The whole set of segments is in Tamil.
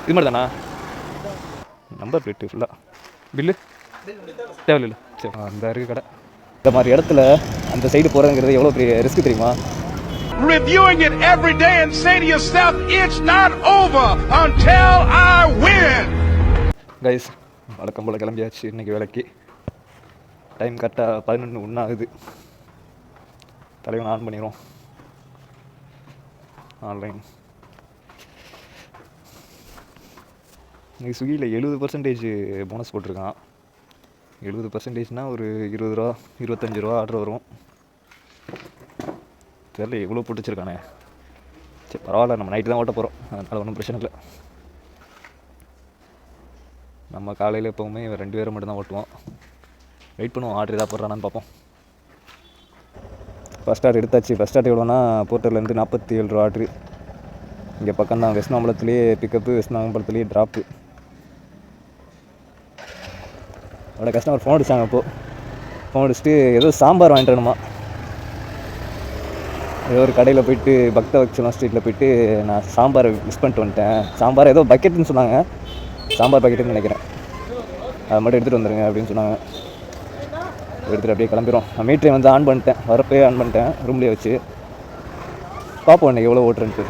இது மாதிரி தானா நம்பர் பிளேட்டு ஃபுல்லாக பில்லு தேவையில்லை சரி அந்த இருக்குது கடை. இந்த மாதிரி இடத்துல அந்த சைடு போகிறதுங்கிறது எவ்வளோ பெரிய ரிஸ்க் தெரியுமா? Reviewing it every day and say to yourself, it's not over until I win. Guys வழக்கம் போல் கிளம்பியாச்சு இன்றைக்கி வேலைக்கு. டைம் கரெக்டாக 11:01 ஆகுது. தலைவன் ஆன் பண்ணிடுவோம். ஆன்லைன் இன்றைக்கி ஸ்விக்கியில் 70% போனஸ் போட்டிருக்கான். 70%னால் ஒரு 20 ரூபா 25 ரூபா ஆர்டர் வரும். தெரியல எவ்வளோ போட்டு வச்சுருக்கானே. சரி பரவாயில்ல, நம்ம நைட்டு தான் ஓட்ட போகிறோம், அதனால் ஒன்றும் பிரச்சனை இல்லை. நம்ம காலையில் எப்போவுமே 2 பேரை மட்டும் தான் ஓட்டுவோம். வெயிட் பண்ணுவோம், ஆர்டர் எதாவது போடுறானான்னு பார்ப்போம். ஃபஸ்ட் ஆர்டர் எடுத்தாச்சு. ஃபஸ்ட் ஆர்டர் எவ்வளோனா போர்ட்டர்லேருந்து 47 ரூபா ஆர்டரு. இங்கே பக்கம் தான், வெஸ்ட்-மாம்பலத்துலேயே பிக்கப்பு, வெஸ்ட்-மாம்பலத்துலேயே ட்ராப்பு. அவளோட கஸ்டமர் ஃபோன் அடிச்சாங்க. அப்போது ஃபோன் அடிச்சுட்டு ஏதோ சாம்பார் வாங்கிட்டு வரணுமா. ஏதோ ஒரு கடையில் போயிட்டு பக்தவத்சலம் ஸ்ட்ரீட்டில் போயிட்டு நான் சாம்பாரை மிஸ் பண்ணிட்டு வந்துட்டேன். சாம்பார் ஏதோ பக்கெட்டுன்னு சொன்னாங்க, சாம்பார் பக்கெட்டுன்னு நினைக்கிறேன். அதை மட்டும் எடுத்துகிட்டு வந்துடுங்க அப்படின்னு சொன்னாங்க. எடுத்துகிட்டு அப்படியே கிளம்பிடும். நான் மீட்டரை வந்து ஆன் பண்ணிட்டேன், வரப்பே ஆன் பண்ணிட்டேன் ரூம்லேயே வச்சு. பார்ப்போம் இன்றைக்கி எவ்வளோ ஓட்டுறேன்ட்டு.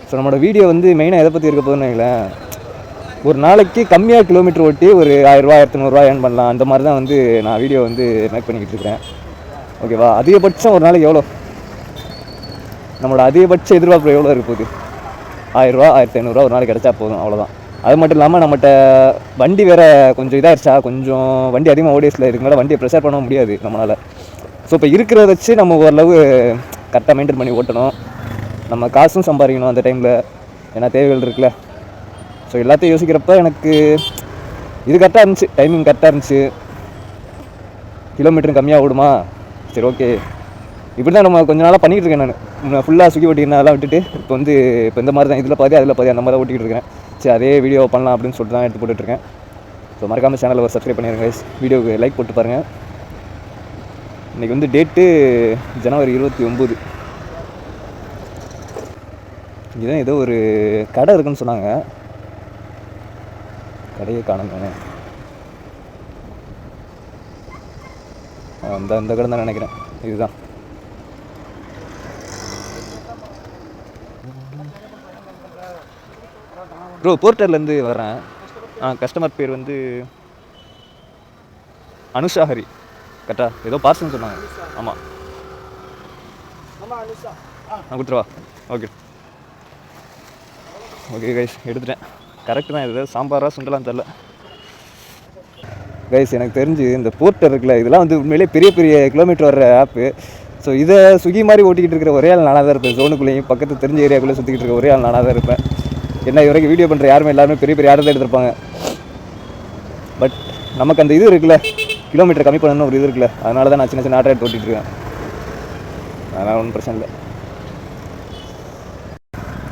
ஸோ நம்மளோட வீடியோ வந்து மெயினாக எதை பற்றி இருக்க போதுன்னு வைங்களேன். ஒரு நாளைக்கு கம்மியாக கிலோமீட்டர் ஓட்டி ஒரு 1000 ரூபா 1500 ரூபா ஏர்ன் பண்ணலாம். அந்த மாதிரி தான் வந்து நான் வீடியோ வந்து மேக் பண்ணிக்கிட்டு இருக்கிறேன். ஓகேவா? அதிகபட்சம் ஒரு நாளைக்கு எவ்வளோ, நம்மளோட அதிகபட்ச எதிர்பார்ப்பு எவ்வளோ இருக்க போகுது? 1000 ரூபா 1500 ரூபா ஒரு நாளைக்கு கிடச்சா போதும், அவ்வளோதான். அது மட்டும் இல்லாமல் நம்மகிட்ட வண்டி வேறு கொஞ்சம் இதாகிடுச்சா, கொஞ்சம் வண்டி அதிகமாக ஓடிஎஸில் இருக்கிறனால வண்டியை ப்ரெஷர் பண்ண முடியாது நம்மளால். ஸோ இப்போ இருக்கிறத வச்சு நம்ம ஓரளவு கரெக்டாக மெயின்டைன் பண்ணி ஓட்டணும். நம்ம காசும் சம்பாதிக்கணும் அந்த டைமில், ஏன்னா தேவைகள் இருக்குல்ல. ஸோ எல்லாத்தையும் யோசிக்கிறப்ப எனக்கு இது கரெக்டாக இருந்துச்சு, டைமிங் கரெக்டாக இருந்துச்சு. கிலோமீட்டரும் கம்மியாக ஓடுமா, சரி ஓகே. இப்படி தான் நம்ம கொஞ்ச நாளாக பண்ணிகிட்டு இருக்கேன். நான் ஃபுல்லாக சுகி ஓட்டிக்கிறேன், அதெல்லாம் விட்டுட்டு இப்போ இந்த மாதிரி தான், இதில் பாதி அதில் பாதி அந்த மாதிரி தான் ஓட்டிகிட்டு இருக்கேன். சரி அதே வீடியோ பண்ணலாம் அப்படின்னு சொல்லிட்டு தான் எடுத்து போட்டுட்ருக்கேன். ஸோ மறக்காமல் சேனலில் ஒரு சப்ஸ்கிரைப் பண்ணிடுங்க, வீடியோவுக்கு லைக் போட்டு பாருங்கள். இன்றைக்கி வந்து டேட்டு ஜனவரி 29. இங்கே தான் ஏதோ ஒரு கடை இருக்குன்னு சொன்னாங்க, கடையே காணுங்க. இந்த கடை தான் நினைக்கிறேன், இதுதான். ப்ரோ போர்ட்டர்லேருந்து வரேன். கஸ்டமர் பேர் வந்து அனுஷாஹரி கரெக்டா? ஏதோ பார்சல்னு சொன்னாங்க. ஆமாம் நான் கொடுத்துருவா. ஓகே ஓகே கைஸ், எடுத்துட்டேன். கரெக்டு தான். இது சாம்பாராக சுண்டலான்னு தெரில கைஸ். எனக்கு தெரிஞ்சு இந்த போர்ட்டர் இருக்குல்ல, இதெல்லாம் வந்து உண்மையிலே பெரிய பெரிய கிலோமீட்டர் வர்ற ஆப்பு. ஸோ இதை ஸ்விக்கி மாதிரி ஓட்டிக்கிட்டு இருக்கிற ஒரே ஆள் நானாக தான் இருப்பேன். ஜோனுக்குள்ளேயும் பக்கத்து தெரிஞ்ச ஏரியாக்குள்ளே சுற்றிக்கிட்டு இருக்க ஒரே ஆள் நானாக தான் இருப்பேன். என்ன இது வரைக்கும் வீடியோ பண்ணுற யாருமே எல்லாருமே பெரிய பெரிய ஆர்டர் தான் எடுத்திருப்பாங்க. பட் நமக்கு அந்த இது இருக்குல்ல, கிலோமீட்டர் கம்மி பண்ணணும்னு ஒரு இது இருக்குல்ல, அதனால தான் நான் சின்ன சின்ன ஆர்டர் எடுத்து ஓட்டிகிட்டு இருக்கேன். அதனால் ஒன்றும் பிரச்சனை இல்லை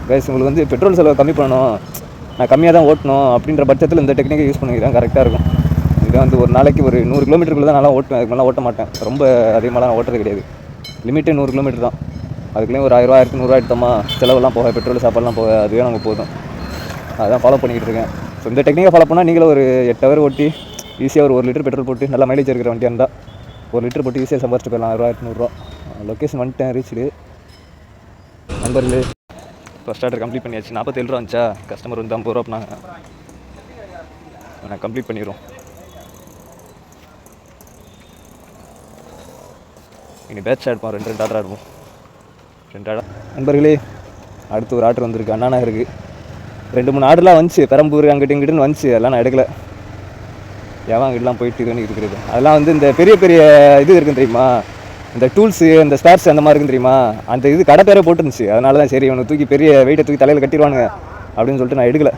கைஸ். உங்களுக்கு வந்து பெட்ரோல் செலவு கம்மி பண்ணணும், நான் கம்மியாக தான் ஓட்டணும் அப்படின்ற பட்சத்தில் இந்த டெக்னிக்கை யூஸ் பண்ணி தான் கரெக்டாக இருக்கும். இதை வந்து ஒரு நாளைக்கு ஒரு 100 கிலோமீட்டருக்குள்ளே தான் நல்லா ஓட்டுவேன், அதுக்கு மேலே ஓட்ட மாட்டேன். ரொம்ப அதிகமாகலாம் நான் ஓட்டுறது கிடையாது. லிமிட்டே 100 கிலோமீட்டர் தான். அதுக்குள்ளேயும் ஒரு 1000 ரூபா 1100 ரூபா எடுத்தோமா, செலவெல்லாம் போக, பெட்ரோல் சாப்பாடுலாம் போக, அதுவே நமக்கு போதும். அதான் ஃபாலோ பண்ணிக்கிட்டு இருக்கேன். ஸோ இந்த டெக்னிக்கை ஃபாலோ பண்ணால் நீங்களும் ஒரு 8 ஹவர் ஓட்டி ஈஸியாக ஒரு 1 லிட்டர் பெட்ரோல் போட்டு நல்லா மைலேஜ் இருக்கிற வண்டியாக இருந்தால் 1 லிட்டர் போட்டு ஈஸியாக சம்பாரிச்சு போயிடலாம். 1000 ரூபா 1100 ரூபா. லொக்கேஷன் வந்துட்டேன், ரீச்சு நண்பர்களே. ஃபஸ்ட் ஆர்டர் கம்ப்ளீட் பண்ணியாச்சு. 47 ரூபா வந்துச்சா, கஸ்டமர் வந்து 50 ரூபா பண்ணாங்க. நான் கம்ப்ளீட் பண்ணிடுறோம். இனி பேட்ச் ஆடுப்போம், 2 ஆர்டர் ஆடுவோம். 2 ஆர்டர் நண்பர்களே. அடுத்து ஒரு ஆர்டர் வந்திருக்கு அண்ணா நகருக்கு. 2-3 ஆர்டர்லாம் வந்துச்சு, பெரம்பூர் அங்கிட்டு இங்கிட்டுன்னு வந்துச்சு. அதெல்லாம் நான் எடுக்கலை. எவன் அங்கிட்டலாம் போயிட்டு இதுன்னு இருக்கிறது. அதெல்லாம் வந்து இந்த பெரிய பெரிய இது இருக்குன்னு தெரியுமா, இந்த டூல்ஸு இந்த ஸ்பேர்ஸ் அந்த மாதிரி இருக்குன்னு தெரியுமா, அந்த இது கடை பேரே போட்டுருந்துச்சு. அதனால தான் சரி இவனை தூக்கி பெரிய வெயிட்டை தூக்கி தலையில் கட்டிடுவானுங்க அப்படின்னு சொல்லிட்டு நான் எடுக்கலை.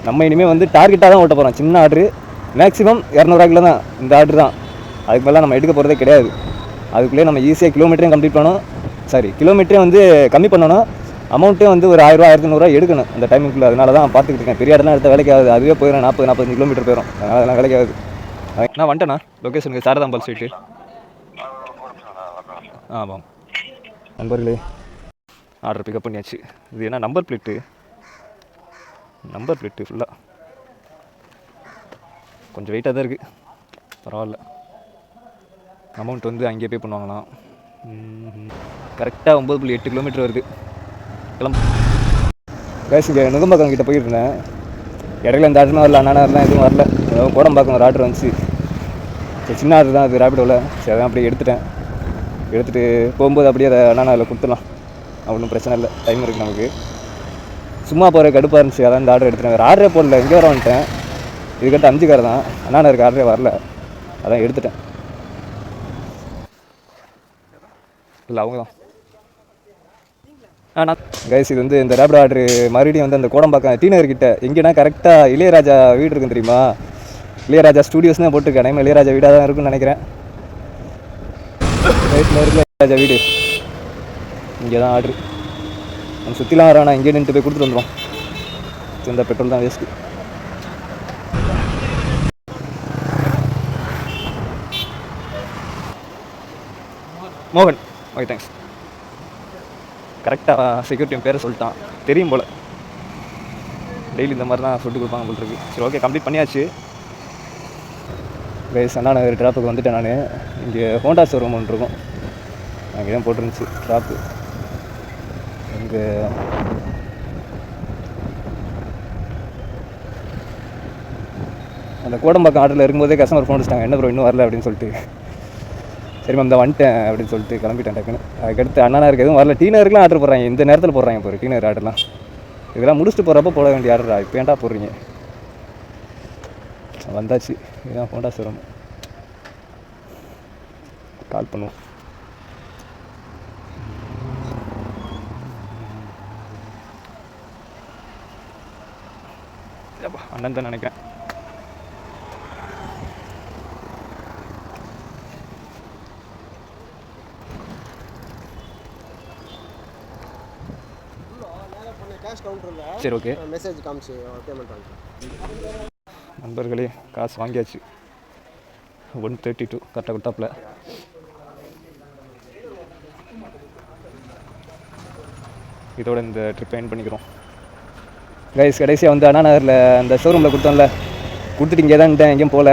நம்ம இனிமேல் வந்து டார்கெட்டாக தான் ஓட்ட போகிறோம். சின்ன ஆர்டரு, மேக்ஸிமம் 200 ரூபாய்க்குள்ள தான் இந்த ஆர்டர் தான். அதுக்கு மேலே நம்ம எடுக்க போகிறதே கிடையாது. அதுக்குள்ளேயே நம்ம ஈஸியாக கிலோமீட்டரையும் கம்ப்ளீட் பண்ணணும். கிலோமீட்டரே வந்து கம்மி பண்ணணும். அமௌண்ட்டே வந்து ஒரு 1000 ரூபா 1500 ரூபா எடுக்கணும் அந்த டைமுக்குள்ளே. அதனால தான் பார்த்துக்கிட்டு இருக்கேன். பெரிய இடம்லாம் எடுத்த வேலைக்கு ஆகுது, அதுவே போயிடும் 40-45 கிலோமீட்டர் போயிடும். அதனால் அதெல்லாம் வேலைக்கு ஆகுது. நான் வந்துட்டேண்ணா லொக்கேஷனுக்கு, சாரதாம்பாள் ஸ்ட்ரீட்டு. ஆமாம் நண்பர்களே, ஆர்டர் பிக்கப் பண்ணியாச்சு. இது என்ன நம்பர் பிளேட்டு ஃபுல்லாக கொஞ்சம் வெயிட்டாக தான் இருக்குது, பரவாயில்ல. அமௌண்ட் வந்து அங்கேயே பே பண்ணுவாங்களாம். கரெக்டாக 9.8 கிலோமீட்டர் வருது கிளம்பு. கேஸ் இங்கே நுங்கம்பாக்கம் கிட்டே போயிருந்தேன். இடையில இந்த ஆர்டர்லாம் வரல, அண்ணா வரலாம், எதுவும் வரல. கோடம்பாக்கம் ஒரு ஆர்டர் வந்துச்சு. சரி, சின்ன ஆர்டர் தான் அது, ரேபிடோவில். சரி, அதான் அப்படியே எடுத்துகிட்டு போகும்போது அப்படியே அதை அண்ணா அதில் கொடுத்துடலாம், ஒன்றும் பிரச்சனை இல்லை. டைம் இருக்குது நமக்கு. சும்மா போகிற கடுப்பாக இருந்துச்சு, அதான் இந்த ஆர்டர் எடுத்துட்டேன். வேறு ஆர்டரே போடல, இங்கே வர வந்துட்டேன். இதுக்கிட்ட 5 கார் தான், அண்ணா இருக்க ஆர்டரே வரல, அதான் எடுத்துட்டேன். இல்லை அவங்க தான். நான் கைஸ் இது வந்து இந்த ரேபிடோ ஆர்டரு மறுபடியும் வந்து அந்த கோடம்பாக்கம் டீனர் கிட்ட எங்கேனா கரெக்டாக இளையராஜா வீடு இருக்குன்னு தெரியுமா? இளையராஜா ஸ்டூடியோஸ் தான் போட்டிருக்கேன். டைம் இளையராஜா வீடாக தான் இருக்குன்னு நினைக்கிறேன். இளையராஜா வீடு இங்கே தான் ஆர்டரு. நம்ம சுற்றிலாம் வரோம், இங்கே நின்று போய் கொடுத்துட்டு வந்துடும். இந்த பெட்ரோல் தான் வேஸ்ட்டு. மோகன், ஓகே தேங்க்ஸ். கரெக்டாக செக்யூரிட்டி பேரை சொல்லிட்டான், தெரியும் போல். டெய்லி இந்த மாதிரி தான் ஃபுட்டு கொடுப்பாங்க போல் இருக்கு. சரி, ஓகே, கம்ப்ளீட் பண்ணியாச்சு. கைஸ் அண்ணா நகர் ட்ராப்புக்கு வந்துட்டேன் நான். இங்கே ஹோண்டா ஷோரூம் ஒன்று இருக்கும், அங்கே தான் போட்டுருந்துச்சு ட்ராப்பு. இங்கே அந்த கோடம்பாக்கம் ஆர்டரில் இருக்கும்போதே கஸ்டமர் ஃபோன் அடிச்சிட்டாங்க, என்ன ப்ரோ இன்னும் வரல அப்படின்னு சொல்லிட்டு. சரி மேம், இந்த வந்துட்டேன் அப்படின்னு சொல்லிட்டு கிளம்பிட்டேன் டக்குன்னு. அதுக்கடுத்து அண்ணா இருக்குது எதுவும் வரல. டீனருக்குலாம் ஆர்டர் போடுறாங்க, இந்த நேரத்தில் போடுறாங்க போகிற டீனர் ஆர்டர்லாம். இதெல்லாம் முடிச்சுட்டு போகிறப்ப போட வேண்டிய ஆர்டரா, இப்போ ஏன்டா போடுறீங்க? வந்தாச்சு, இதுதான் ஹோண்டா ஷோரூம். கால் பண்ணுவோம். அண்ணன் தான் நினைக்கிறேன். சரி, ஓகே. மெசேஜ் காமிச்சு பேமெண்ட் வாங்கிக்கலாம். நண்பர்களே, காசு வாங்கியாச்சு. 132 கரெக்டாக கொடுத்தாப்புல. இதோட இந்த ட்ரிப் எண்ட் பண்ணிக்கிறோம். கைஸ் கடைசியாக வந்து அண்ணா நகரில் அந்த ஷோரூமில் கொடுத்தோம்ல, கொடுத்துட்டு இங்கே தான் எங்கேயும் போகல.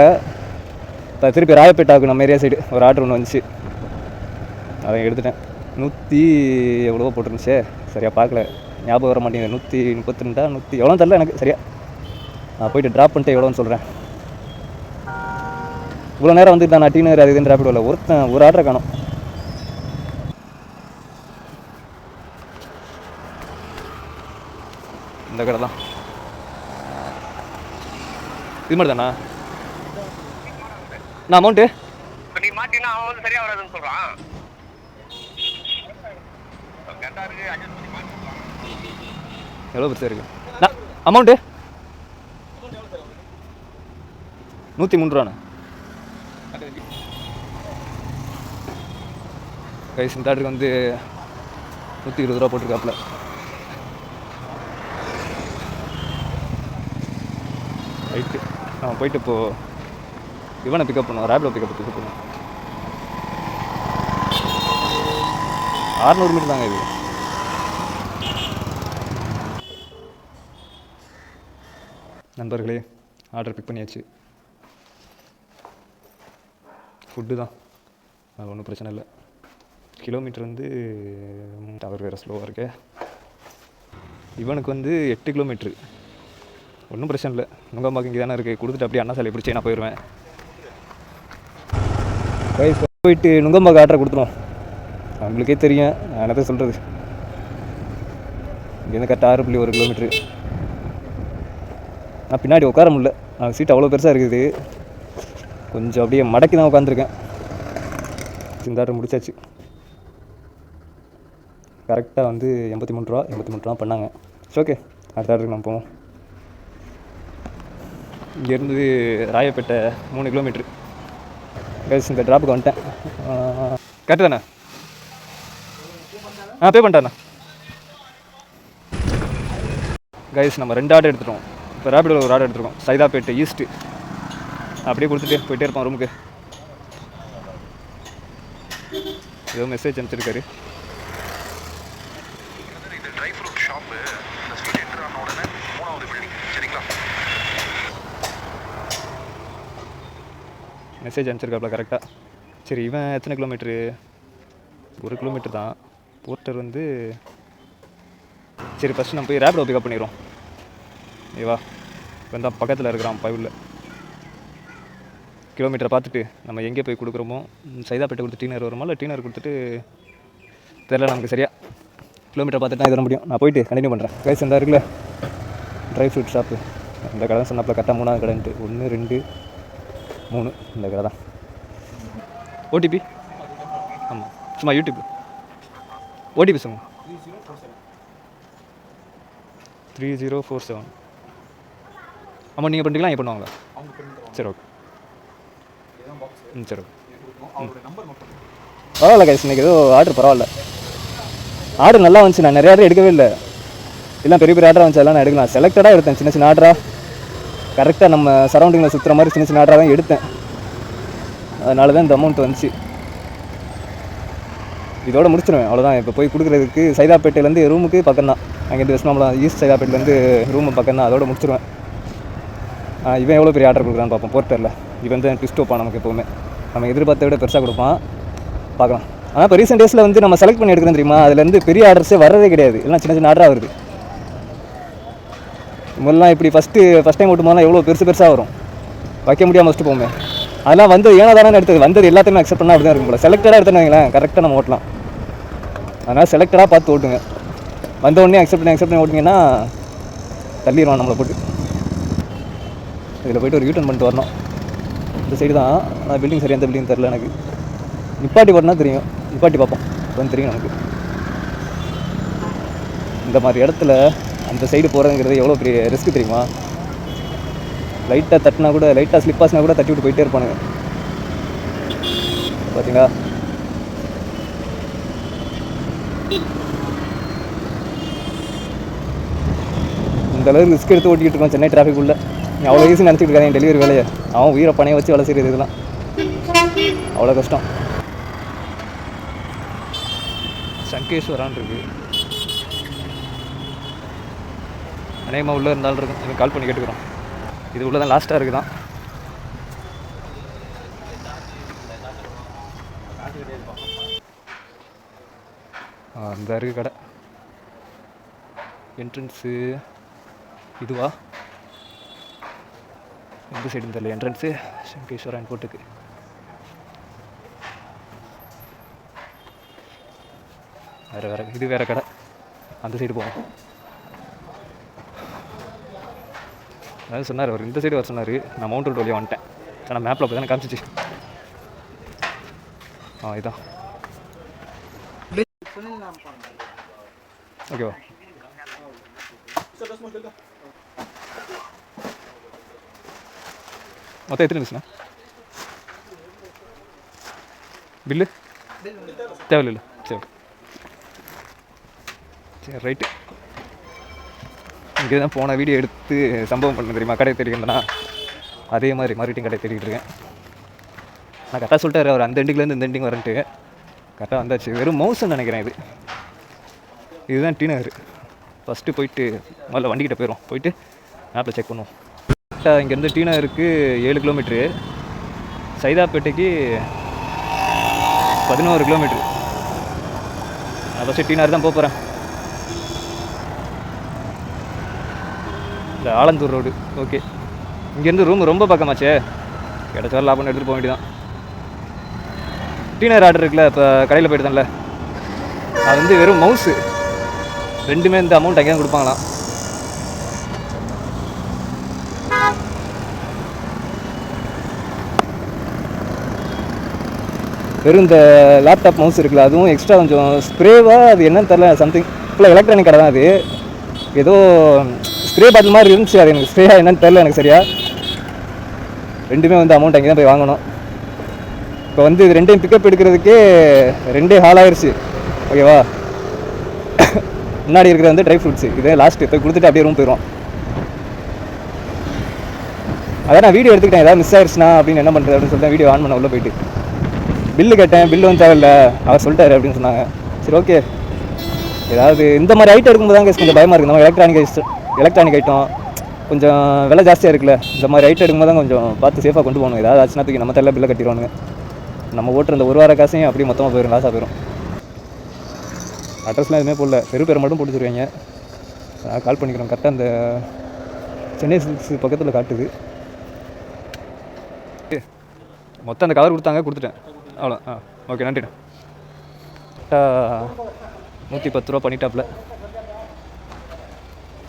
இப்போ திருப்பி ராயப்பேட்டாவுக்கு நம்ம ஏரியா சைடு ஒரு ஆர்டர் ஒன்று வந்துச்சு, அதை எடுத்துட்டேன். 100 எவ்வளவோ போட்டுருந்துச்சே, சரியாக பார்க்கல, ஞாபகம் வர மாட்டேங்குது. 132 100 எவ்வளோ தெரில எனக்கு சரியா. நான் போய்ட்டு ட்ராப் பண்ணிட்டு எவ்வளோன்னு சொல்கிறேன். இவ்வளோ நேரம் வந்துட்டு தான் நான் டீனர் அது இதுன்னு ரேபிடோவில் ஒரு ஆர்டரை காணும். இந்த கடை தான் இது மாதிரி தானா? நான் அமௌண்ட்டு நீ மாட்டினா அவன் வந்து சரியா வராதுன்னு சொல்றான். எவ்வளோ பெருசாக இருக்கு நான் அமௌண்ட்டு? 103 ரூபாண்ணா. கைஸ் இந்த ஆர்டருக்கு வந்து 120 ரூபா போட்டிருக்காப்புல. ரைட்டு, நம்ம போயிட்டு இப்போது இவனை பிக்கப் பண்ணுவோம், ரேபிடோ பிக்கப் பண்ணுவோம். 600 மீட்டர் தாங்க இது. நண்பர்களே, ஆர்டர் பிக் பண்ணியாச்சு. ஃபுட்டு தான், அது ஒன்றும் பிரச்சனை இல்லை. கிலோமீட்டர் வந்து டவர் வேறு ஸ்லோவாக இருக்கு. இவனுக்கு வந்து 8 கிலோமீட்ரு, ஒன்றும் பிரச்சனை இல்லை. நுங்கம்பாக்கம் இங்கே தானே இருக்குது, கொடுத்துட்டு அப்படியே அண்ணா சாலை பிடிச்சி நான் போயிடுவேன். போயிட்டு நுங்கம்பாக்கம் ஆர்டரை கொடுத்துருவோம். நம்மளுக்கே தெரியும், நான் என்னதான் சொல்கிறது. இங்கேருந்து கரெக்டாக 6.1 கிலோமீட்ரு. நான் பின்னாடி உட்கார முடியல, நான் சீட் அவ்வளோ பெருசாக இருக்குது, கொஞ்சம் அப்படியே மடக்கி தான் உட்காந்துருக்கேன். இந்த ஆர்டர் முடிச்சாச்சு. கரெக்டாக வந்து 83 ரூபா பண்ணாங்க. சரி, ஓகே, அடுத்த ஆர்டருக்கு நம்ம போவோம். இங்கேருந்து ராயப்பேட்டை 3 கிலோமீட்ரு. கைஸ் இந்த ட்ராப்புக்கு வந்துட்டேன். கரெக்டு தானே? பே பண்ணிட்டேண்ணா. கைஸ் நம்ம 2 ஆர்டர் எடுத்துட்டோம். இப்போ ரேபிடோவில் ஒரு ஆர்டர் எடுத்துருக்கோம், சைதாப்பேட்டை ஈஸ்ட்டு. அப்படியே கொடுத்துட்டு போயிட்டே இருப்போம் ரூமுக்கு. ஏதோ மெசேஜ் அனுப்பிச்சிருக்காரு. ட்ரை ஃப்ரூட் ஷாப்பு இந்த ஸ்ட்ரீட் என்டர் ஆன உடனே 3வது பில்டிங். சரிங்களா? மெசேஜ் அனுப்பிச்சிருக்காப்புல கரெக்டாக. சரி, இவன் எத்தனை கிலோமீட்ரு? 1 கிலோமீட்டர் தான். போர்ட்டர் வந்து சரி, ஃபஸ்ட்டு நம்ம போய் ரேப்பிடோ பிக்கப் பண்ணிடுவோம். ஏவா இப்போ தான் பக்கத்தில் இருக்கிறான் பைவில். கிலோமீட்டரை பார்த்துட்டு நம்ம எங்கே போய் கொடுக்குறோமோ, சைதாப்பேட்டை கொடுத்து டீனர் வருமா, இல்லை டீனர் கொடுத்துட்டு தெரில நமக்கு சரியா. கிலோமீட்டர் பார்த்துட்டு தான் இது முடியும். நான் போயிட்டு கண்டினியூ பண்ணுறேன். கைஸ் இந்த இருக்குல்ல ட்ரை ஃப்ரூட் ஷாப்பு, இந்த கடை தான் சொன்னாப்பில் கரெக்டாக 3வது கடைன்ட்டு. 1 2 3 இந்த கடை தான். ஓடிபி ஆமாம், சும்மா யூடியூப் ஓடிபி சொல்லுங்க. 3047. ஆமாம், நீங்கள் பண்ணிக்கலாம், இங்கே பண்ணுவாங்களா? சரி, ஓகே. சரி, ஓகே. பரவாயில்ல கைஸ், இன்றைக்கி ஏதோ ஆர்டர் பரவாயில்ல. ஆர்டர் நல்லா வந்துச்சு. நான் நிறைய ஆர்டர் எடுக்கவே இல்லை. எல்லாம் பெரிய பெரிய ஆர்டராக வந்துச்சு, அதெல்லாம் நான் எடுக்கலாம். செலக்டடாக எடுத்தேன். சின்ன சின்ன ஆர்டராக கரெக்டாக நம்ம சரௌண்டிங்கில் சுற்றுற மாதிரி சின்ன சின்ன ஆர்டராக தான் எடுத்தேன். அதனால தான் இந்த அமௌண்ட் வந்துச்சு. இதோட முடிச்சிடுவேன், அவ்வளோதான். இப்போ போய் கொடுக்குறதுக்கு சைதாப்பேட்டையிலேருந்து ரூமுக்கு பக்கம் தான். அங்கேருந்து வெஸ்ட்மாம்பலம் ஈஸ்ட் சைதாப்பேட்லேருந்து ரூமு பக்கம் தான். அதோட முடிச்சிடுவேன். இவன் எவ்வளோ பெரிய ஆர்டர் கொடுக்குறான்னு பார்ப்போம். போர்ட்டரில் இவன் தான் ட்விஸ்ட் வைப்பான் நமக்கு எப்போவுமே. நம்ம எதிர்பார்த்த விட பெருசாக கொடுப்பான், பார்க்கலாம். ஆனால் இப்போ ரீசெண்ட் டேஸில் வந்து நம்ம செலக்ட் பண்ணி எடுக்கிறோம் தெரியுமா, அதுலேருந்து பெரிய ஆர்டர்ஸே வரதே கிடையாது. எல்லாம் சின்ன சின்ன ஆர்டராக வருது. முதல்லாம் இப்படி ஃபஸ்ட் டைம் ஓட்டும் போதெல்லாம் எவ்வளோ பெருசாக வரும், வைக்க முடியாமல் ஃபஸ்ட்டு போமே. அதெல்லாம் வந்து ஏன்னா தானே எடுத்தது, வந்தது எல்லாத்தையுமே அக்செப்ட் பண்ணால் அப்படி தான் இருக்கும் போல. செலக்டடாக எடுத்துன்னு வைங்களேன், கரெக்டாக நம்ம ஓட்டலாம். அதனால் செலக்டடாக பார்த்து ஓட்டுங்க. வந்த உடனே அக்செப்ட் பண்ணி ஓட்டிங்கன்னா தள்ளிடுவான் நம்மளை போட்டு. இதில் போய்ட்டு ஒரு யூட்டர்ன் பண்ணிட்டு வரணும். இந்த சைடு தான். ஆனால் பில்டிங் சரி, எந்த பில்டிங் தெரில எனக்கு. நிப்பாட்டி போட்டோன்னா தெரியும், நிப்பாட்டி பார்ப்போம், வந்து தெரியும் நமக்கு. இந்த மாதிரி இடத்துல அந்த சைடு போகிறதுங்கிறது எவ்வளோ பெரிய ரிஸ்க் தெரியுமா. லைட்டாக தட்டினா கூட, லைட்டாக ஸ்லிப்பாஸ்னா கூட தட்டி விட்டு போயிட்டே இருப்பானுங்க. பார்த்தீங்களா? இந்த அளவுக்கு ரிஸ்க் எடுத்து ஓட்டிக்கிட்டு இருக்கோம் சென்னை டிராஃபிக் உள்ள. அவ்வளோ ஈஸி நினச்சிட்டு இருக்காங்க என் டெலிவரி வேலையை. அவன் உயிரை பணையை வச்சு வேலை செய்கிறது இதெல்லாம் அவ்வளோ கஷ்டம். சங்கேஸ்வரான் இருக்கு, அநேகமாக உள்ளே இருந்தாலும் இருக்கும். எனக்கு கால் பண்ணி கேட்டுக்கிறோம். இது உள்ளே தான் லாஸ்ட்டாக இருக்குதான். அந்த இருக்குது கடை. என்ட்ரன்ஸு இதுவா, எந்த சைடுன்னு தெரியல. என்ட்ரன்ஸு சங்கேஸ்வரன் போட்டுக்கு. வேறு இது வேறு கடை. அந்த சைடு போவோம். அதாவது சொன்னார் அவர், இந்த சைடு வர சொன்னார். நான் மவுண்ட் ரோட் வழியாக வந்துட்டேன். ஆனால் மேப்பில் அப்படி தானே காமிச்சிச்சு. இதான் ஓகேவா. மொத்தம் எத்தனை இருந்துச்சுண்ணா பில்லு? தேவையில்லை. சரி சரி, ரைட்டு. இங்கே தான் போன வீடியோ எடுத்து சம்பவம் பண்ண தெரியுமா, கடை தேடிக்கிட்டேன்னா அதே மாதிரி மார்க்கெட்டிங் கடை தேடிக்கிட்டு இருக்கேன். நான் கரெக்டாக சொல்லிட்டாரு அவர், அந்த எண்டுக்குலேருந்து இந்த எண்டிங் வரன்ட்டு. கரெக்டாக வந்தாச்சு. வெறும் மவுஸ்ன்னு நினைக்கிறேன். இதுதான் டி நகர். ஃபஸ்ட்டு போயிட்டு முதல்ல வண்டிக்கிட்ட போயிடும், போயிட்டு மேப்பில் செக் பண்ணுவோம். கரெக்டாக இங்கேருந்து டி நகருக்கு 7 கிலோமீட்ரு, சைதாப்பேட்டைக்கு 11 கிலோமீட்ரு. நான் ஃபஸ்ட்டு டி நகர் தான் போகிறேன். இந்த ஆலந்தூர் ரோடு. ஓகே, இங்கேருந்து ரூம் ரொம்ப பக்கமாச்சே, கிடச்சா லாபம்னு எடுத்துகிட்டு போக வேண்டியதான். டி நகர் ஆர்டர் இருக்குல்ல, இப்போ கடையில் போய்ட்டு தான்ல, அது வந்து வெறும் மவுஸு ரெண்டுமே இந்த அமௌண்ட் அங்கேயும் கொடுப்பாங்களாம். வெறும் இந்த லேப்டாப் மவுஸ் இருக்குல்ல, அதுவும் எக்ஸ்ட்ரா கொஞ்சம் ஸ்ப்ரேவாக, அது என்னன்னு தெரில, சம்திங் ஃபுல்லாக எலக்ட்ரானிக் கடை தான். அது ஏதோ ஸ்ப்ரே பாட்டில் மாதிரி இருந்துச்சு, அது எனக்கு ஸ்ப்ரேயாக என்னன்னு தெரில எனக்கு சரியா. ரெண்டுமே வந்து அமௌண்ட் அங்கே தான் போய் வாங்கணும். இப்போ வந்து இது ரெண்டையும் பிக்கப் எடுக்கிறதுக்கே 2 ஹால் ஆயிடுச்சு. ஓகேவா. முன்னாடி இருக்கிறது வந்து ட்ரை ஃப்ரூட்ஸு, இதே லாஸ்ட்டு போய் கொடுத்துட்டு அப்படியே ரூம் போயிடும். அதான் நான் வீடியோ எடுத்துக்கிட்டேன், ஏதாவது மிஸ் ஆயிடுச்சுனா அப்படின்னு என்ன பண்ணுறது அப்படின்னு சொல்லிட்டு வீடியோ ஆன் பண்ண உள்ளே போயிட்டு பில்லு கேட்டேன். பில்லு வந்து தேவையில்லை, அவர் சொல்லிட்டாரு அப்படின்னு சொன்னாங்க. சரி ஓகே, ஏதாவது இந்த மாதிரி ஐட்டம் எடுக்கும்போது தான் கொஞ்சம் பயமாக இருக்குது. நம்ம எலக்ட்ரானிக் ஐட்டம் கொஞ்சம் விலை ஜாஸ்தியாக இருக்குல்ல, இந்த மாதிரி ஐட்டம் எடுக்கும்போது தான் கொஞ்சம் பார்த்து சேஃபாக கொண்டு போகணும். ஏதாவது ஆச்சுன்னா தூக்கி நம்ம தள்ள பில்லை கட்டிடுவானுங்க. நம்ம ஓட்டுற இந்த ஒரு வார காசையும் அப்படியே மொத்தமாக போயிடும், லாஸாக போயிடும். அட்ரஸ்லாம் எதுவுமே போடல, பேர் மட்டும் போட்டு வச்சுருவாங்க. நான் கால் பண்ணிக்கிறோம். கரெக்டாக அந்த சென்னை சில்க்ஸ் பக்கத்தில் காட்டுது. மொத்தம் அந்த கவர் கொடுத்துட்டேன். அவ்வளோ. ஓகே, நன்றிண்ணா. கரெக்டாக 110 ரூபா பண்ணிட்டாப்புல.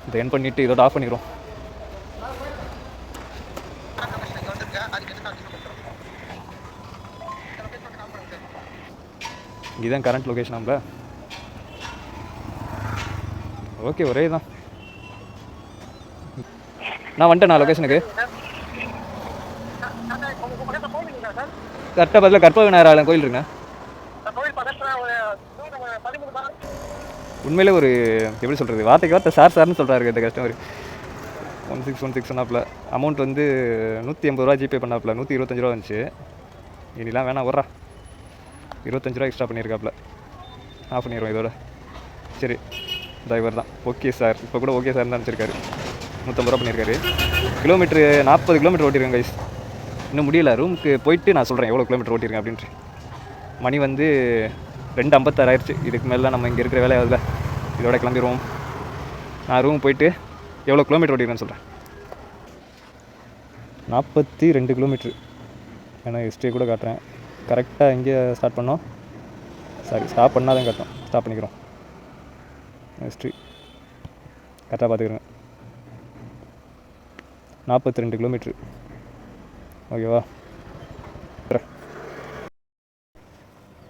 இதை என் பண்ணிவிட்டு இதோட ஆஃப் பண்ணிக்கிறோம். இதுதான் கரண்ட் லொக்கேஷன் நம்மள. ஓகே, ஒரே தான். நான் வந்துட்டேன் லொக்கேஷனுக்கு. கரெக்டாக பதில் கற்பக விநாயகர் கோயில் இருக்குண்ணா. உண்மையிலே ஒரு எப்படி சொல்கிறது, வார்த்தைக்கு வார்த்தை சார்னு சொல்கிறாரு இந்த கஸ்டமர். 1616 சொன்னாப்புல. அமௌண்ட் வந்து 180 ரூபா ஜிபே பண்ணாப்புல. 125 ரூபா வந்துச்சு. இனிலாம் வேணாம், வர்றா 25 ரூபா எக்ஸ்ட்ரா பண்ணியிருக்காப்புல. ஆஃப் பண்ணிடுவோம் இதோட. சரி, டிரைவர் தான். ஓகே சார், இப்போ கூட ஓகே சார் தான் நினச்சிருக்காரு. 150 ரூபா பண்ணியிருக்காரு. கிலோமீட்ரு 40 கிலோமீட்டர் ஓட்டிருக்கேன் கைஸ். இன்னும் முடியல. ரூமுக்கு போயிட்டு நான் சொல்கிறேன் எவ்வளோ கிலோமீட்டர் ஓட்டிருக்கேன் அப்படின்ட்டு. மணி வந்து 2:56 ஆயிடுச்சு. இதுக்கு மேலே நம்ம இங்கே இருக்கிற வேலையாவதில்ல, இதோட கிளம்பிடுவோம். நான் ரூமுக்கு போயிட்டு எவ்வளோ கிலோமீட்டர் ஓட்டிருக்கேன்னு சொல்கிறேன். 42 கிலோமீட்ரு. ஏன்னா ஹிஸ்ட்ரி கூட காட்டுறேன். கரெக்டாக எங்கே ஸ்டார்ட் பண்ணோம், ஸ்டாப் பண்ணால் தான் காட்டும். ஸ்டாப் பண்ணிக்கிறோம். ஹிஸ்ட்ரி கரெக்டாக பார்த்துக்கிறேங்க. 42 கிலோமீட்ரு. ஓகேவா?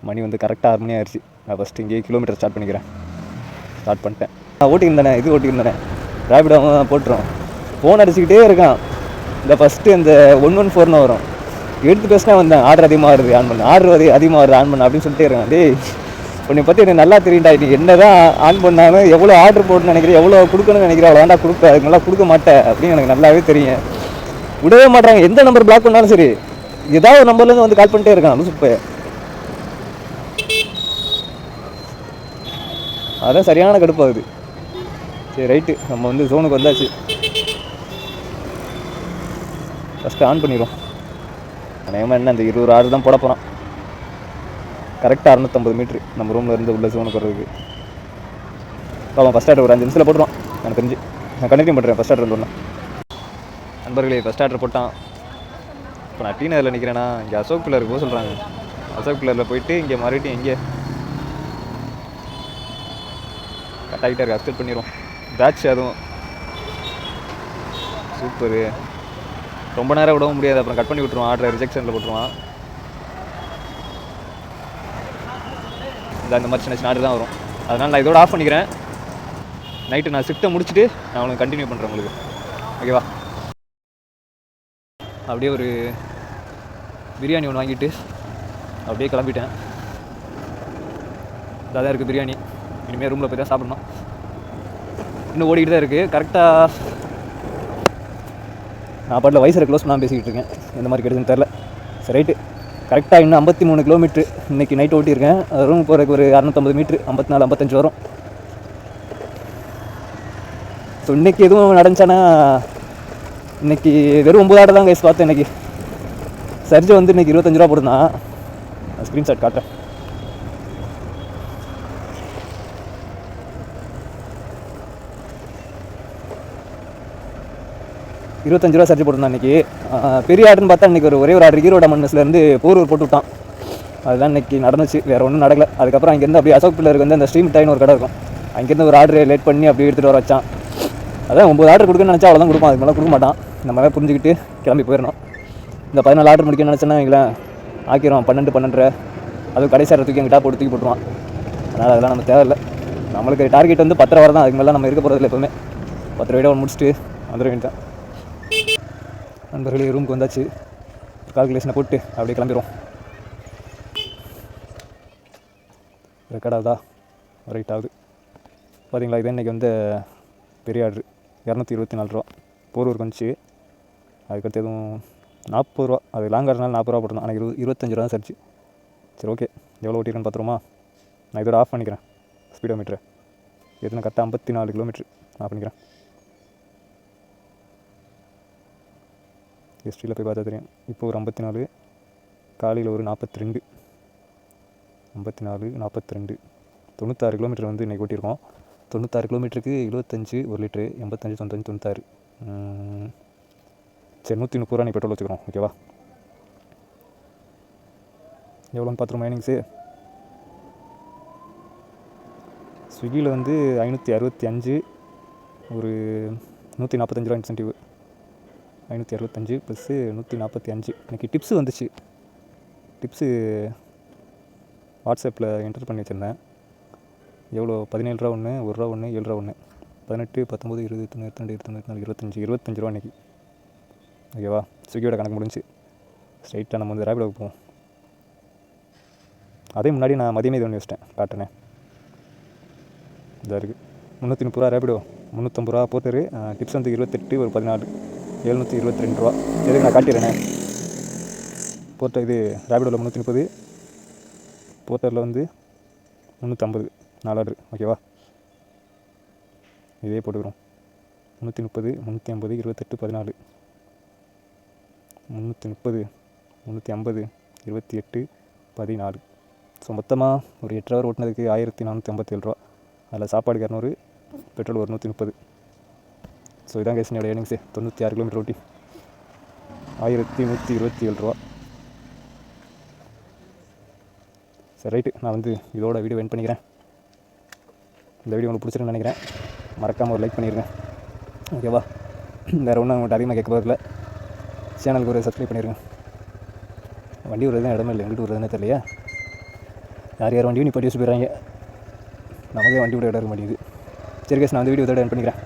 மணி வந்து கரெக்டாக 6 மணி ஆயிடுச்சு. நான் ஃபஸ்ட்டு இங்கே கிலோமீட்டர் ஸ்டார்ட் பண்ணிட்டேன். நான் ஓட்டியிருந்தேனே ரேபிடோ போட்டுரும். ஃபோன் அடிச்சுக்கிட்டே இருக்கான். இந்த ஃபஸ்ட்டு இந்த 114 வரும். எடுத்து பேசினா வந்தேன். ஆர்டர் அதிகமாக வருது, ஆன் பண்ண. ஆன் பண்ண அப்படின்னு சொல்லிட்டே இருக்கான். டேய், உன்னை பற்றி எனக்கு நல்லா தெரியும்டா. நீ என்ன தான் ஆன் பண்ணாலும் எவ்வளோ ஆர்டர் போட்டுன்னு நினைக்கிறேன், எவ்வளோ கொடுக்கணும்னு நினைக்கிறேன், அவ்வளோ வேண்டாம் கொடுப்பேன், அதுக்கு நல்லா கொடுக்க மாட்டேன் அப்படின்னு எனக்கு நல்லாவே தெரியும். விடவே மாட்டாங்க. எந்த நம்பர் பிளாக் பண்ணாலும் சரி, ஏதாவது ஒரு நம்பர்லேருந்து வந்து கால் பண்ணிட்டே இருக்கான் லூசுப்ப. அதான் சரியான கடுப்பாகுது. சரி, ரைட்டு, நம்ம வந்து ஜோனுக்கு வந்தாச்சு. ஃபஸ்ட்டு ஆன் பண்ணிடுவோம். அநேகமாக என்ன இந்த 20 ஆர்டர் தான் போட போகிறான். கரெக்டாக 650 மீட்ரு நம்ம ரூமில் இருந்து உள்ள ஜோனுக்கு வர்றதுக்கு. அவன் ஃபஸ்ட் ஆர்டர் ஒரு 5 நிமிஷத்தில் போட்டுருவான் எனக்கு தெரிஞ்சு. நான் கண்டினியூ பண்ணுறேன். ஃபஸ்ட் ஆர்டர் ஒன்று நண்பர்களே, ஃபஸ்ட் ஆர்டர் போட்டான். இப்போ நான் டி நகரில் நிற்கிறேன்னா, இங்கே அசோக் பில்லருக்கு போக சொல்கிறாங்க. அசோக் பில்லரில் போயிட்டு இங்கே மறுபடியும் எங்கே கட் ஆகிட்டே இருக்கு. அக்செப்ட் பண்ணிடுவோம். பேட்ச் அதுவும் சூப்பரு. ரொம்ப நேரம் விடவும் முடியாது, அப்புறம் கட் பண்ணி விட்ருவான். ஆர்டரை ரிஜெக்ஷனில் போட்டுருவான். இந்த மாதிரி சின்ன ஆர்டர் தான் வரும். அதனால் நான் இதோட ஆஃப் பண்ணிக்கிறேன். நைட்டு நான் ஷிஃப்ட்டை முடிச்சுட்டு நான் உங்களுக்கு கண்டினியூ பண்ணுறேன் உங்களுக்கு. ஓகேவா? அப்படியே ஒரு பிரியாணி ஒன்று வாங்கிட்டு அப்படியே கிளம்பிட்டேன். அதான் இருக்குது பிரியாணி. இனிமேல் ரூமில் போய் தான் சாப்பிட்ணும். இன்னும் ஓடிக்கிட்டு தான் இருக்குது. கரெக்டாக நான் பாட்டில் வயசில் க்ளோஸ் பண்ணாமல் பேசிக்கிட்டு இருக்கேன். எந்த மாதிரி கிடைச்சுன்னு தெரில. சரி, ரைட்டு. கரெக்டாக இன்னும் 53 கிலோமீட்ரு இன்றைக்கி நைட்டு ஓட்டியிருக்கேன். ரூம் போகிறதுக்கு ஒரு 650 மீட்ரு, 54-55 வரும். ஸோ இன்றைக்கி எதுவும் நடந்துச்சானா, இன்றைக்கி வெறும் 9 ஆர்டர் தான் கைஸ் பார்த்தேன். இன்றைக்கி சர்ஜ் வந்து இன்றைக்கி 25 ரூபா போட்டுருந்தான். ஸ்க்ரீன்ஷாட் காட்டுறேன். ₹25 சர்ஜ் போட்டிருந்தான் இன்றைக்கி. பெரிய ஆர்டர்னு பார்த்தா இன்றைக்கி ஒரே ஒரு ஆர்டர் ஈரோட மன்னஸ்லேருந்து போரூர் போட்டு விட்டான். அதுதான் இன்றைக்கி நடந்துச்சு. வேறு ஒன்றும் நடக்கலை. அதுக்கப்புறம் அங்கேருந்து அப்படியே அசோக் பில்லருக்கு வந்து அந்த ஸ்ட்ரீம் டைன்னு ஒரு கடை இருக்கும். அங்கேருந்து ஒரு ஆர்டர் லேட் பண்ணி அப்படியே எடுத்துகிட்டு வர வச்சான். அதான் 9 ஆர்டர் கொடுக்கணும்னு நினச்சா அவ்வளோதான் கொடுப்பான். அதுக்கு மேலே கொடுக்க மாட்டான். நம்ம புரிஞ்சுக்கிட்டு கிளம்பி போயிடணும். இந்த 14 ஆர்டர் முடிக்கணும்னு நினச்சேன்னா எங்களேன் ஆக்கிடுவான். 12 அதுவும் கடைசி ஆர்டர் தூக்கி எங்கிட்ட போட்டு தூக்கி போட்டுருவான். அதனால் அதெல்லாம் நம்ம தேவையில்லை. நம்மளுக்கு டார்கெட் வந்து 10 வரை தான். அதுக்கு மேலே நம்ம இருக்க போகிறதில்ல. எப்போவுமே 10 விட முடிச்சுட்டு வந்துட வேண்டியதான். நண்பர்களே, ரூமுக்கு வந்தாச்சு. கால்குலேஷனை போட்டு அப்படியே கிளம்பிடுவோம். ரெக்கார்ட் ஆகுதா? ரைட் ஆகுது. பார்த்தீங்களா? இது இன்றைக்கி வந்து பெரிய ஆர்டரு 224 ரூபா போரூருக்கு வந்துச்சு. அதுக்கடுத்து எதுவும் 40 ரூபா. அது லாங் ஆர்டர்னால 40 ரூபா போட்டுருந்தோம். ஆனால் 25 ரூபா தான் சரிச்சு. சரி, ஓகே. எவ்வளோ ஓட்டிருக்குன்னு பார்த்துருமா? நான் இதோட ஆஃப் பண்ணிக்கிறேன் ஸ்பீடோ மீட்டரை. எத்தனை கரெக்டாக 54 கிலோமீட்ரு நான் பண்ணிக்கிறேன். ஹிஸ்ட்ரியில் போய் பார்த்தா தெரியும். இப்போ ஒரு 54, காலையில் ஒரு 42, 54, 42, 96 கிலோமீட்டர் வந்து இன்றைக்கி ஓட்டியிருக்கோம். 96 கிலோமீட்டருக்கு 75 1 லிட்ரு, 85 95 96. சரி 130 ரூபா நீ பெட்ரோல் வச்சுக்கிறோம். ஓகேவா? எவ்வளோன்னு பார்த்துருமா மைனிங்ஸு? ஸ்விக்கியில் வந்து 565, ஒரு 145 ரூபா இன்சென்டிவ். 565 ப்ளஸ்ஸு 145. இன்றைக்கி டிப்ஸு வந்துச்சு. டிப்ஸு வாட்ஸ்அப்பில் என்டர் பண்ணி வச்சுருந்தேன். எவ்வளோ? 17 ரூபா ஒன்று, 1 ரூபா ஒன்று, 7 ரூபா ஒன்று, 18, 19, 20, 22, 24, 25 ரூபா இன்றைக்கி. ஓகேவா? ஸ்விக்கியோட கணக்கு முடிஞ்சு. ஸ்ட்ரைட்டாக நம்ம வந்து ரேபிடோவுக்கு போவோம். அதே முன்னாடி நான் மதியமே இது பண்ணி வச்சிட்டேன். காட்டுனேன் இதாக இருக்குது. 330 ரூபா ரேபிடோ, 350 ரூபா போர்ட்டரு. டிப்ஸ் வந்து 28, ஒரு 14, 722 ரூபா. எதுக்கு நான் காட்டிடுறேனே. போர்ட்டர் இது ரேபிடோவில் 330, போர்ட்டரில் வந்து 350, 4 ஆர்டர். ஓகேவா? இதே போட்டுக்கிறோம். 330, 350, 28, 14, 330, 350, 28, 14. ஸோ மொத்தமாக ஒரு 8 ஹவர் ஓட்டினதுக்கு 1457 ரூபா. அதில் சாப்பாடு 200, பெட்ரோல் ஒரு 130. ஸோ இதான் கேஸ் என்னோட ஏர்னிங்ஸு. 96 கிலோமீட்டர் ஓட்டி 1127 ரூபா. சரி ரைட்டு, நான் வந்து இதோட வீடியோ எண்ட் பண்ணிக்கிறேன். இந்த வீடியோ உங்களுக்கு பிடிச்சிருக்குன்னு நினைக்கிறேன். மறக்காமல் ஒரு லைக் பண்ணிடுங்க. ஓகேவா? வேறு ஒன்றும் உங்கள்கிட்ட அதிகமாக கேட்க போகிறதில்ல. சேனலுக்கு ஒரு சப்ஸ்கிரைப் பண்ணிடுங்க. வண்டி விடுறது இடமே இல்லை, எங்கிட்ட விடுறதுனே தெரியலையா. யார் வண்டியும் நீ பட்டி வச்சு போயிடுறாங்க. நமக்கே வண்டி விட இடம் இருக்க மாட்டேங்குது. சரி கேஸ், நான் வந்து வீடியோ இதோட எண்ட் பண்ணிக்கிறேன்.